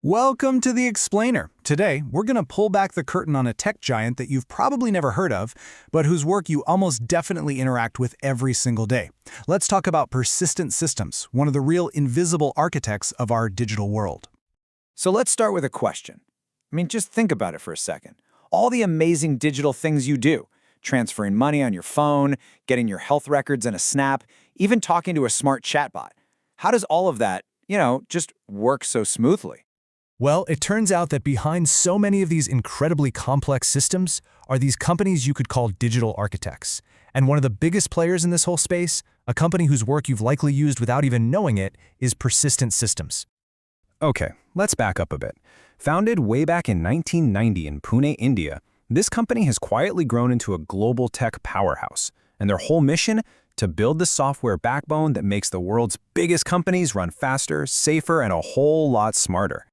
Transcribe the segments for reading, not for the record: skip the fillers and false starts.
Welcome to The Explainer. Today, we're going to pull back the curtain on a tech giant that you've probably never heard of, but whose work you almost definitely interact with every single day. Let's talk about persistent systems, one of the real invisible architects of our digital world. So let's start with a question. Just think about it for a second. All the amazing digital things you do, transferring money on your phone, getting your health records in a snap, even talking to a smart chatbot. How does all of that, just work so smoothly? Well, it turns out that behind so many of these incredibly complex systems are these companies you could call digital architects. And one of the biggest players in this whole space, a company whose work you've likely used without even knowing it, is Persistent Systems. Okay, let's back up a bit. Founded way back in 1990 in Pune, India, this company has quietly grown into a global tech powerhouse. And their whole mission? To build the software backbone that makes the world's biggest companies run faster, safer, and a whole lot smarter.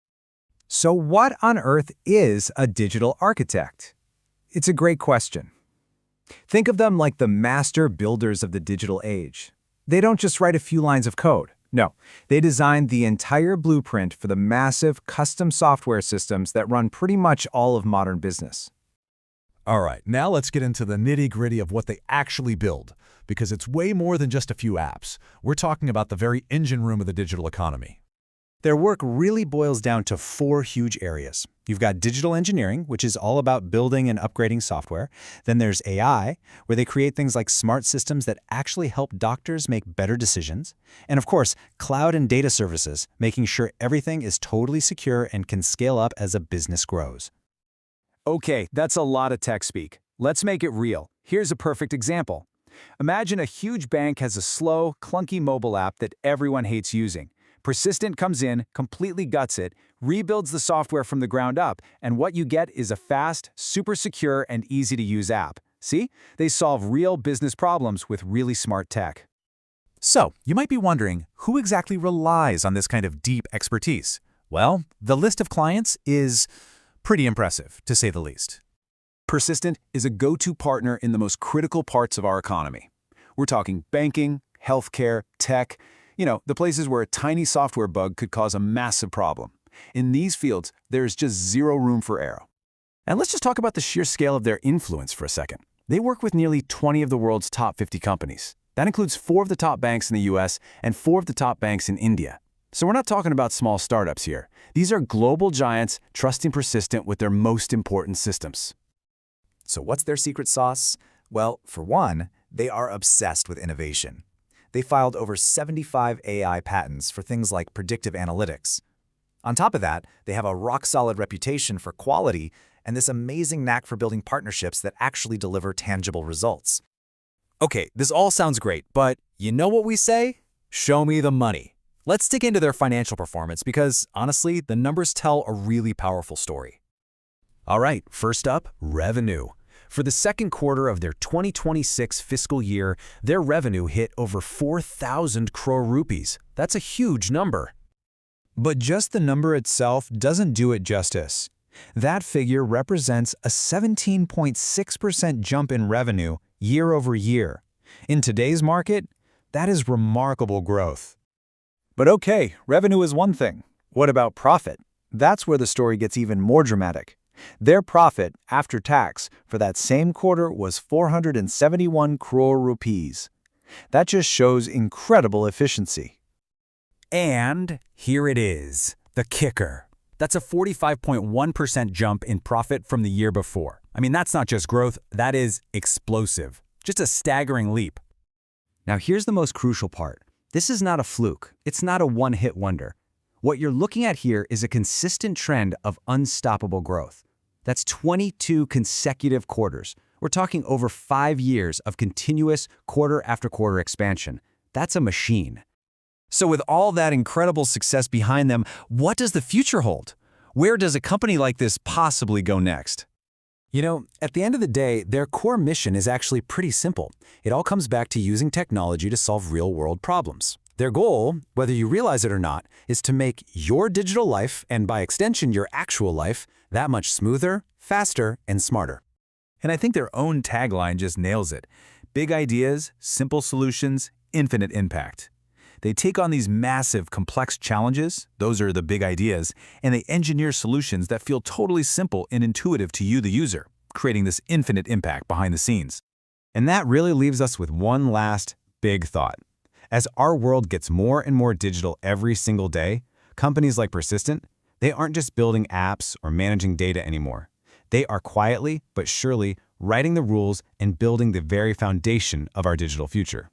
So what on earth is a digital architect? It's a great question. Think of them like the master builders of the digital age. They don't just write a few lines of code. No, they design the entire blueprint for the massive custom software systems that run pretty much all of modern business. All right, now let's get into the nitty-gritty of what they actually build, because it's way more than just a few apps. We're talking about the very engine room of the digital economy. Their work really boils down to four huge areas. You've got digital engineering, which is all about building and upgrading software. Then there's AI, where they create things like smart systems that actually help doctors make better decisions. And of course, cloud and data services, making sure everything is totally secure and can scale up as a business grows. Okay, that's a lot of tech speak. Let's make it real. Here's a perfect example. Imagine a huge bank has a slow, clunky mobile app that everyone hates using. Persistent comes in, completely guts it, rebuilds the software from the ground up, and what you get is a fast, super secure, and easy-to-use app. See? They solve real business problems with really smart tech. So, you might be wondering, who exactly relies on this kind of deep expertise? Well, the list of clients is pretty impressive, to say the least. Persistent is a go-to partner in the most critical parts of our economy. We're talking banking, healthcare, tech, the places where a tiny software bug could cause a massive problem. In these fields, there's just zero room for error. And let's just talk about the sheer scale of their influence for a second. They work with nearly 20 of the world's top 50 companies. That includes 4 of the top banks in the US and 4 of the top banks in India. So we're not talking about small startups here. These are global giants trusting Persistent with their most important systems. So what's their secret sauce? Well, for one, they are obsessed with innovation. They filed over 75 AI patents for things like predictive analytics. On top of that, they have a rock-solid reputation for quality and this amazing knack for building partnerships that actually deliver tangible results. Okay, this all sounds great, but you know what we say? Show me the money. Let's dig into their financial performance because, honestly, the numbers tell a really powerful story. All right, first up, revenue. For the second quarter of their 2026 fiscal year, their revenue hit over 4,000 crore rupees. That's a huge number. But just the number itself doesn't do it justice. That figure represents a 17.6% jump in revenue year over year. In today's market, that is remarkable growth. But okay, revenue is one thing. What about profit? That's where the story gets even more dramatic. Their profit, after tax, for that same quarter was 471 crore rupees. That just shows incredible efficiency. And here it is, the kicker. That's a 45.1% jump in profit from the year before. That's not just growth, that is explosive. Just a staggering leap. Now here's the most crucial part. This is not a fluke. It's not a one-hit wonder. What you're looking at here is a consistent trend of unstoppable growth. That's 22 consecutive quarters. We're talking over 5 years of continuous quarter-after-quarter expansion. That's a machine. So with all that incredible success behind them, what does the future hold? Where does a company like this possibly go next? At the end of the day, their core mission is actually pretty simple. It all comes back to using technology to solve real-world problems. Their goal, whether you realize it or not, is to make your digital life, and by extension your actual life, that much smoother, faster, and smarter. And I think their own tagline just nails it. Big ideas, simple solutions, infinite impact. They take on these massive, complex challenges, those are the big ideas, and they engineer solutions that feel totally simple and intuitive to you, the user, creating this infinite impact behind the scenes. And that really leaves us with one last big thought. As our world gets more and more digital every single day, companies like Persistent, they aren't just building apps or managing data anymore. They are quietly but surely writing the rules and building the very foundation of our digital future.